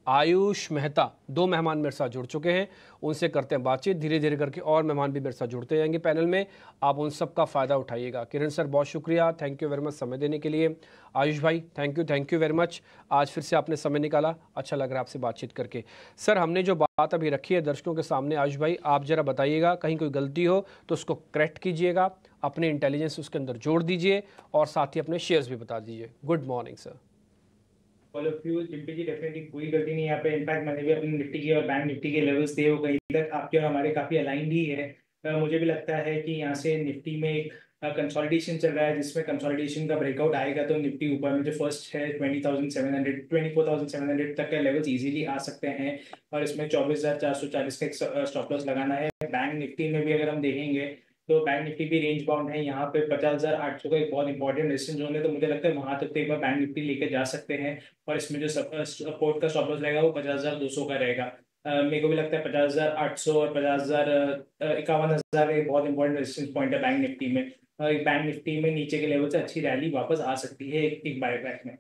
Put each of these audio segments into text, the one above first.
आयुष मेहता, 2 मेहमान मेरे साथ जुड़ चुके हैं, उनसे करते हैं बातचीत। धीरे धीरे करके और मेहमान भी मेरे साथ जुड़ते जाएंगे पैनल में, आप उन सब का फ़ायदा उठाइएगा। किरण सर बहुत शुक्रिया, थैंक यू वेरी मच समय देने के लिए। आयुष भाई थैंक यू वेरी मच, आज फिर से आपने समय निकाला, अच्छा लग रहा है आपसे बातचीत करके। सर हमने जो बात अभी रखी है दर्शकों के सामने, आयुष भाई आप ज़रा बताइएगा, कहीं कोई गलती हो तो उसको करेक्ट कीजिएगा, अपने इंटेलिजेंस उसके अंदर जोड़ दीजिए और साथ ही अपने शेयर्स भी बता दीजिए। Good morning sir. Chimpi ji definitely कोई गलती नहीं यहाँ पे। इनफैक्ट मैंने भी अपनी निफ्टी के और बैंक निफ्टी के लेवल्स दिए, वो कहीं तक आपके और हमारे काफी अलाइंड ही है। मुझे भी लगता है कि यहाँ से निफ्टी में एक कंसोलिडेशन चल रहा है, जिसमें कंसोलिडेशन का ब्रेकआउट आएगा तो निफ्टी ऊपर में जो फर्स्ट है 20,700 24,700 तक के लेवल्स इजीली आ सकते हैं, और इसमें 24,440 का एक स्टॉप लॉस लगाना है। बैंक निफ्टी में भी अगर हम देखेंगे तो बैंक निफ्टी भी रेंज बाउंड है, यहाँ पे 50,800 का एक बहुत इंपॉर्टेंट रेजिस्टेंस जोन है, तो मुझे लगता है वहां तक तो एक बार बैंक निफ्टी लेके जा सकते हैं। और इसमें जो सपोर्ट का स्टॉप लॉस रहेगा वो 50,200 का रहेगा। मेरे को भी लगता है 50,800 और 51,000 एक बहुत इंपॉर्टेंट रेजिस्टेंस पॉइंट है बैंक निफ्टी में। बैंक निफ्टी में नीचे के लेवल से अच्छी रैली वापस आ सकती है एक बायबैक में।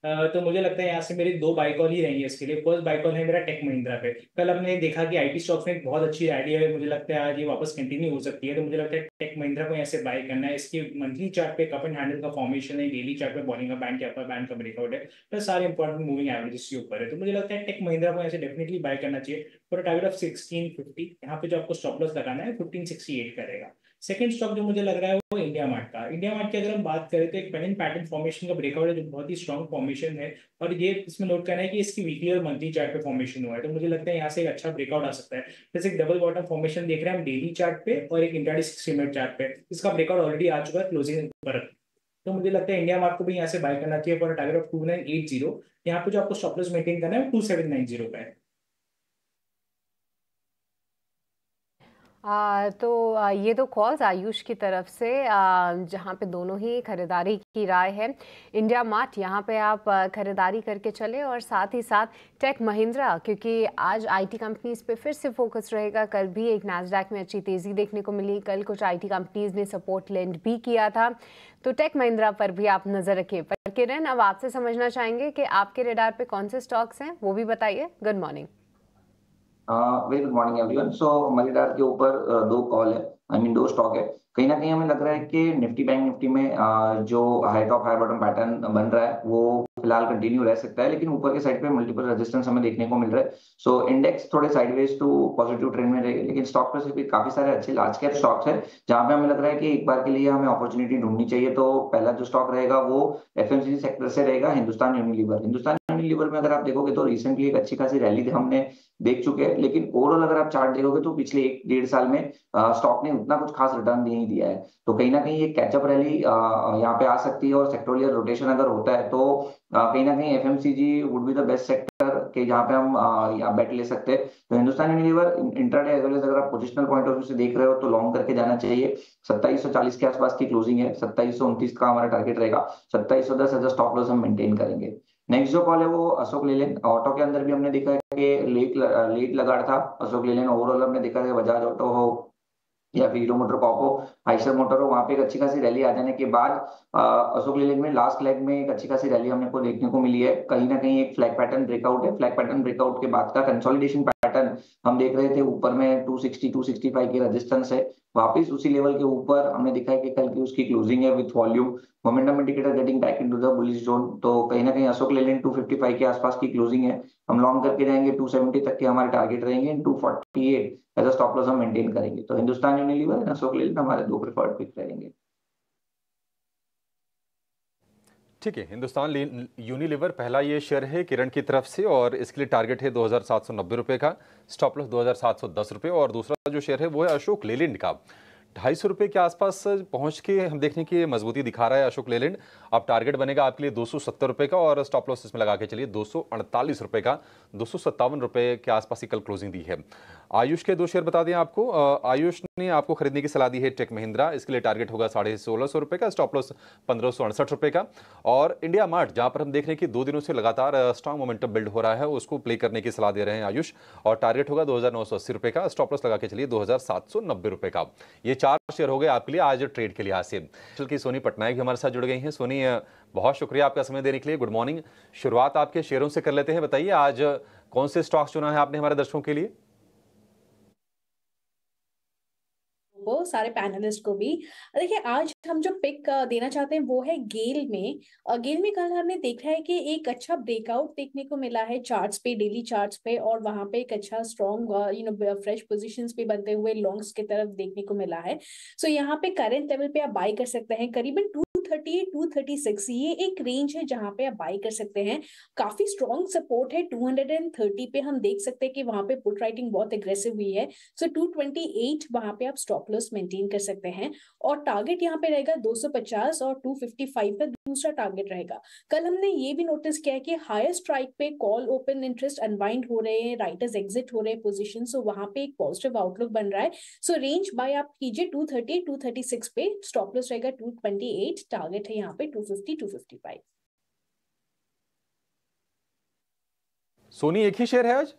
तो मुझे लगता है यहाँ से मेरी 2 बाई कॉल ही रहेंगी इसके लिए। फर्स्ट बाई कॉल है मेरा टेक महिंद्रा पे। कल हमने देखा कि आईटी स्टॉक्स में एक बहुत अच्छी रैली है, मुझे लगता है आज ये वापस कंटिन्यू हो सकती है, तो मुझे लगता है टेक महिंद्रा को यहाँ से बाय करना है। इसकी मंथली चार्ट पे कप एंड हैंडल का फॉर्मेशन है, डेली चार्ट पे बॉलिंग का बैंड के अपर बैंड का ब्रेकआउट है, तो सारे इंपॉर्टेंट मूविंग एवरेजेस के ऊपर है, तो मुझे लगता है टेक महिंद्रा को यहाँ से डेफिनेटली बाय करना चाहिए फॉर टारगेट ऑफ 1650। यहाँ पे जो आपको स्टॉप लॉस लगाना है 1568 का रहेगा। सेकंड स्टॉक जो मुझे लग रहा है वो इंडिया मार्ट का। इंडिया मार्ट की अगर हम बात करें तो एक पेनिन पैटर्न फॉर्मेशन का ब्रेकआउट है, जो बहुत ही स्ट्रॉन्ग फॉर्मेशन है, और ये इसमें नोट करना है कि इसकी वीकली और मंथली चार्ट पे फॉर्मेशन हुआ है, तो मुझे लगता है यहाँ से एक अच्छा ब्रेकआउट आ सकता है। जैसे एक डबल बॉटम फॉर्मेशन देख रहे हैं हम डेली चार्ट पे और एक इंट्राडे 60 मिनट चार्ट पे, इसका ब्रेकआउट ऑलरेडी आ चुका है क्लोजिंग पर। तो मुझे लगता है इंडिया मार्ट को भी यहाँ से बाय करना चाहिए फॉर टारगेट ऑफ 2980। यहाँ पे जो आपको स्टॉप लॉस मेंटेन करना है वो 2790 का है। ये तो कॉल्स आयुष की तरफ से, जहाँ पे दोनों ही खरीदारी की राय है। इंडिया मार्ट यहाँ पे आप खरीदारी करके चले, और साथ ही साथ टेक महिंद्रा, क्योंकि आज आईटी कंपनीज पे फिर से फोकस रहेगा। कल भी एक नैस्डैक में अच्छी तेज़ी देखने को मिली, कल कुछ आईटी कंपनीज ने सपोर्ट लेंड भी किया था, तो टेक महिंद्रा पर भी आप नज़र रखिए। पर किरण, अब आपसे समझना चाहेंगे कि आपके रेडार पे कौन से स्टॉक्स हैं, वो भी बताइए। Good morning. Very good morning everyone. So मनीडार के ऊपर 2 कॉल है, आई मीन 2 स्टॉक है। कहीं ना कहीं हमें लग रहा है कि निफ्टी बैंक निफ्टी में जो high top high bottom pattern बन रहा है वो फिलहाल कंटिन्यू रह सकता है, लेकिन ऊपर के साइड पे मल्टीपल रेजिस्टेंस हमें देखने को मिल रहा है। सो इंडेक्स थोड़े साइडवेज टू पॉजिटिव ट्रेंड में रहेगा, लेकिन स्टॉक पर भी काफी सारे अच्छे लार्ज कैप स्टॉक्स है जहां पे हमें लग रहा है कि एक बार के लिए हमें अपॉर्चुनिटी ढूंढनी चाहिए। तो पहला जो स्टॉक रहेगा वो एफएमसीजी सेक्टर से रहेगा, हिंदुस्तान यूनिलीवर। हिंदुस्तान यूनिलीवर में अगर आप देखोगे तो रिसेंटली एक अच्छी खासी रैली हमने देख चुके हैं, लेकिन ओवरऑल अगर आप चार्ट देखोगे तो पिछले 1-1.5 साल में स्टॉक ने उतना कुछ खास रिटर्न नहीं दिया है। तो कहीं ना कहीं ये कैचअप रैली यहाँ पे आ सकती है, और सेक्टोरियल रोटेशन अगर होता है तो कहीं ना कहीं FMCG would be the best sector के जहाँ पे हम बेट ले सकते हैं। तो Hindustan Unilever intraday as well as अगर आप पोजिशनल पॉइंट ऑफ व्यू से देख रहे हो तो लॉन्ग करके जाना चाहिए। 2740 के आसपास की क्लोजिंग है, 2729 का हमारा टारगेट रहेगा, 2710 एज स्टॉप लॉस हम मेंटेन करेंगे। नेक्स्ट जो कॉल है वो अशोक लेलैंड। ऑटो के अंदर भी हमने देखा है कि लेट लगाड़ था अशोक लेलैंड। ओवरऑल हमने देखा है बजाज ऑटो हो या फिर हीरो मोटर कॉप हो, आइशर मोटर हो, वहां पे एक अच्छी खासी रैली आ जाने के बाद अशोक लेलैंड में लास्ट लेग में एक अच्छी खासी रैली हमने को देखने को मिली है। कहीं ना कहीं एक फ्लैग पैटर्न ब्रेकआउट है, फ्लैग पैटर्न ब्रेकआउट के बाद का कंसोलिडेशन पैटर्न हम देख रहे थे। ऊपर में 260 265 की रेजिस्टेंस है, वापिस उसी लेवल के ऊपर हमने दिखा है कि कल की उसकी क्लोजिंग है with volume momentum indicator getting back into the bullish zone. तो कहीं ना कहीं अशोक लेलैंड 255 के आसपास की क्लोजिंग है, हम लॉन्ग करके जाएंगे, 270 तक के हमारे टारगेट रहेंगे, 248 एज अ स्टॉप लॉस हम मेंटेन करेंगे। तो हिंदुस्तान यूनिलीवर, अशोक लेलैंड हमारे 2 प्रेफर्ड पिक रहेंगे। ठीक है, हिंदुस्तान यूनिलीवर पहला ये शेयर है किरण की तरफ से, और इसके लिए टारगेट है 2790 रुपये का, स्टॉप लॉस 2710 रुपये। और दूसरा जो शेयर है वो है अशोक लेलैंड का, 250 रुपये के आसपास पहुंच के हम देखने की मजबूती दिखा रहा है अशोक लेलैंड। अब टारगेट बनेगा आपके लिए 270 रुपये का, और स्टॉप लॉस इसमें लगा के चलिए 248 रुपये का, 257 रुपये के आसपास ही कल क्लोजिंग दी है। आयुष के 2 शेयर बता दें आपको। आयुष ने आपको खरीदने की सलाह दी है टेक महिंद्रा, इसके लिए टारगेट होगा 1650 रुपये का, स्टॉप लॉस 1568 रुपये का। और इंडिया मार्ट, जहां पर हम देख रहे हैं कि 2 दिनों से लगातार स्ट्रॉन्ग मोमेंटम बिल्ड हो रहा है, उसको प्ले करने की सलाह दे रहे हैं आयुष, और टारगेट होगा 2980 रुपये का, स्टॉप लॉस लगा के चलिए 2790 रुपये का। ये 4 शेयर हो गए आपके लिए आज ट्रेड के लिहाज से। की सोनी पटनायक भी हमारे साथ जुड़ गई हैं। सोनी, बहुत शुक्रिया आपका समय देने के लिए, गुड मॉर्निंग। शुरुआत आपके शेयरों से कर लेते हैं, बताइए आज कौन से स्टॉक्स चुना है आपने हमारे दर्शकों के लिए? को सारे पैनलिस्ट को भी देखिए, आज हम जो पिक देना चाहते हैं वो है गेल में। गेल में कल हमने देखा है कि एक अच्छा ब्रेकआउट देखने को मिला है चार्ट्स पे, डेली चार्ट्स पे, और वहां पे एक अच्छा स्ट्रॉन्ग फ्रेश पोजीशंस पे बनते हुए लॉन्ग्स की तरफ देखने को मिला है। सो यहाँ पे करंट लेवल पे आप बाई कर सकते हैं करीबन 230 236, ये एक रेंज है जहां पे आप बाई कर सकते हैं। काफी स्ट्रॉन्ग सपोर्ट है 230 पे, हम देख सकते हैं कि वहां पे पुट राइटिंग बहुत एग्रेसिव हुई है। सो 228 वहां पे आप स्टॉप लॉस मेंटेन कर सकते हैं, और टारगेट यहाँ पे रहेगा 250 और 255 का दूसरा टारगेट रहेगा। कल हमने ये भी नोटिस किया है कि हायर स्ट्राइक पे कॉल ओपन इंटरेस्ट अनवाइंड हो रहे हैं, राइटर्स एग्जिट हो रहे हैं पोजीशन, सो वहां पे एक पॉजिटिव आउटलुक बन रहा है। सो रेंज बाय आप कीजिए 230 236 पे, स्टॉप लॉस रहेगा 228, टारगेट है यहाँ पे 250 255। सोनी एक ही शेयर है आज?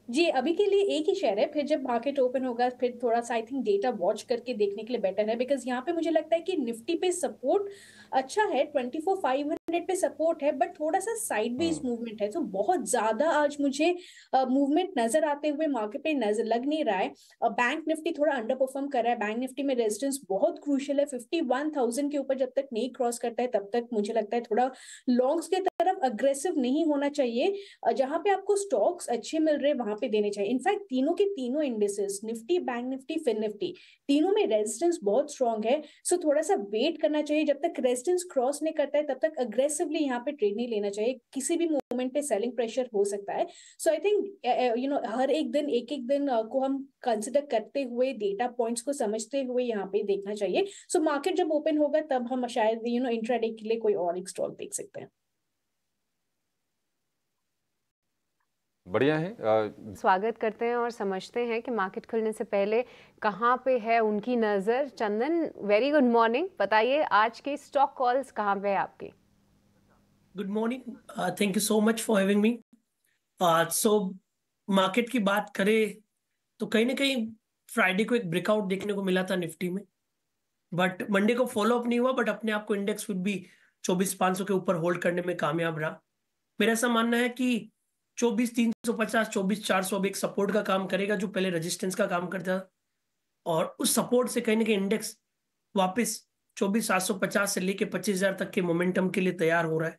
जी, अभी के लिए एक ही शेयर है, फिर जब मार्केट ओपन होगा फिर थोड़ा सा आई थिंक डेटा वॉच करके देखने के लिए बेटर है, बिकॉज यहाँ पे मुझे लगता है कि निफ्टी पे सपोर्ट अच्छा है, 24,500 पे सपोर्ट है, बट थोड़ा सा साइडवेज मूवमेंट है, तो बहुत ज्यादा आज मुझे मूवमेंट नजर आते हुए मार्केट पे नजर लग नहीं रहा है। बैंक निफ्टी थोड़ा अंडर परफॉर्म कर रहा है, बैंक निफ्टी में रेजिस्टेंस बहुत क्रूशियल है, 51,000 के ऊपर जब तक नहीं क्रॉस करता है तब तक मुझे लगता है थोड़ा लॉन्ग्स के तरफ अग्रेसिव नहीं होना चाहिए। जहां पे आपको स्टॉक्स अच्छे मिल रहे हैं वहां पे देने चाहिए। इनफैक्ट तीनों के तीनों indices, Nifty, bank Nifty, fin Nifty, तीनों में रेजिस्टेंस बहुत स्ट्रांग है। सो थोड़ा सा वेट करना चाहिए, जब तक रेजिस्टेंस क्रॉस नहीं करता है तब तक अग्रेसिवली यहाँ पे ट्रेड नहीं लेना चाहिए, किसी भी मोमेंट पे सेलिंग प्रेशर हो सकता है। सो आई थिंक हर एक दिन एक दिन को हम कंसिडर करते हुए, डेटा पॉइंट्स को समझते हुए यहाँ पे देखना चाहिए। सो मार्केट जब ओपन होगा तब हम शायद इंट्राडे के लिए कोई और एक स्टॉक देख सकते हैं। बढ़िया है। स्वागत करते हैं और समझते हैं कि मार्केट खुलने से पहले कहां पे है उनकी नज़र। चंदन, वेरी गुड मॉर्निंग, बताइए आज के स्टॉक कॉल्स कहां पे है आपके? Good morning, thank you so much for having me. So market की बात करें तो कहीं ना कहीं फ्राइडे को एक ब्रेकआउट देखने को मिला था निफ्टी में, बट मंडे को फॉलो अप नहीं हुआ, बट अपने आप को इंडेक्स फिर भी 24,500 के ऊपर होल्ड करने में कामयाब रहा। मेरा ऐसा मानना है कि 24,350 24,400 अब एक सपोर्ट का काम करेगा, जो पहले रेजिस्टेंस का काम करता था, और उस सपोर्ट से कहीं ना कहीं इंडेक्स वापस 24,750 से लेके 25,000 तक के मोमेंटम के लिए तैयार हो रहा है।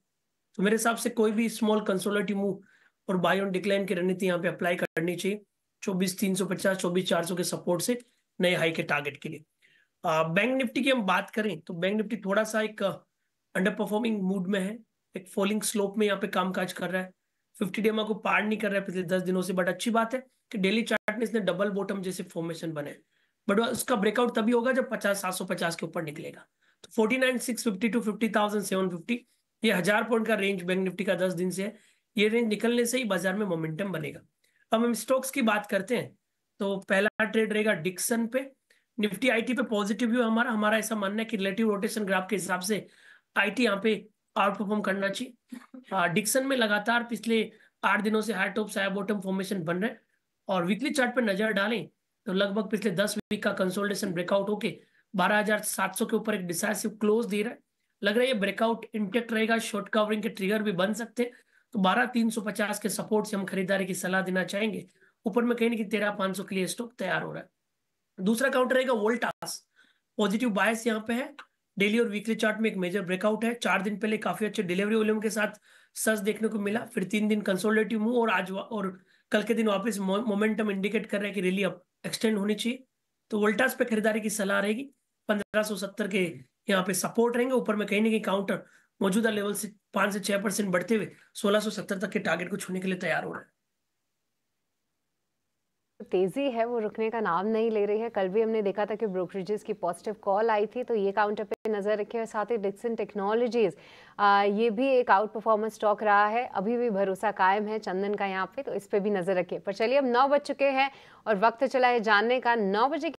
तो मेरे हिसाब से कोई भी स्मॉल कंसोलिडेटिव मूव और बाय ऑन डिक्लाइन की रणनीति यहाँ पे अप्लाई करनी चाहिए 24,350 24,400 के सपोर्ट से नए हाई के टारगेट के लिए। बैंक निफ्टी की हम बात करें तो बैंक निफ्टी थोड़ा सा एक अंडर परफॉर्मिंग मूड में है, एक फॉलिंग स्लोप में यहाँ पे कामकाज कर रहा है, 50 डेमा को पार नहीं कर रहा है पिछले 10 दिनों से। बट अच्छी बात है कि डेली चार्ट में इसने डबल बॉटम जैसे फॉर्मेशन बने, बट उसका ब्रेकआउट तभी होगा जब 50,750 के ऊपर निकलेगा। तो 49,650 टू 50,750 ये 1000 पॉइंट का रेंज बैंक निफ्टी का 10 दिन से है। ये रेंज निकलने से ही बाजार में मोमेंटम बनेगा। अब हम स्टॉक्स की बात करते हैं तो पहला ट्रेड रहेगा डिक्सन पे। निफ्टी आईटी पे पॉजिटिव व्यू हमारा ऐसा मानना है कि रिलेटिव रोटेशन ग्राफ के हिसाब से आईटी यहाँ पे आउट परफॉर्म करना चाहिए। डिक्सन में लगातार पिछले 8 दिनों से high top high bottom formation बन रहे हैं, और वीकली चार्ट पे नजर डालें तो लगभग पिछले 10 वीक का कंसोलिडेशन ब्रेकआउट होके 12,700 के ऊपर एक डिसाइसिव क्लोज दे रहा है। लग रहा है ये ब्रेकआउट इंटेक्ट रहेगा, शॉर्ट कवरिंग के ट्रिगर भी बन सकते हैं। तो 12,350 के सपोर्ट से हम खरीदारी की सलाह देना चाहेंगे। ऊपर में कहीं ना कहीं 13,500 के लिए स्टॉक तैयार हो रहा है। दूसरा काउंटर रहेगा वोल्टास, पॉजिटिव बायस यहाँ पे है। डेली और वीकली चार्ट में एक मेजर ब्रेकआउट है। 4 दिन पहले काफी अच्छे डिलीवरी वॉल्यूम के साथ सर्ज देखने को मिला, फिर 3 दिन कंसोलिडेटिव मूव, और आज और कल के दिन वापस मोमेंटम इंडिकेट कर रहा है कि रैली अब एक्सटेंड होनी चाहिए। तो वोल्टास पे खरीदारी की सलाह रहेगी। 1570 के यहाँ पे सपोर्ट रहेंगे। ऊपर में कहीं ना कहीं काउंटर मौजूदा लेवल से 5 से 6% बढ़ते हुए 1670 तक के टारगेट को छूने के लिए तैयार हो रहा है। तेजी है वो रुकने का नाम नहीं ले रही है। कल भी हमने देखा था कि ब्रोकरेजेस की पॉजिटिव कॉल आई थी, तो ये काउंटर पे नजर रखिए। और साथ ही डिक्सन टेक्नोलॉजीज ये भी एक आउट परफॉर्मेंस स्टॉक रहा है, अभी भी भरोसा कायम है चंदन का यहाँ पे, तो इस पे भी नजर रखिए। पर चलिए अब 9 बज चुके हैं और वक्त चला है जानने का 9 बजे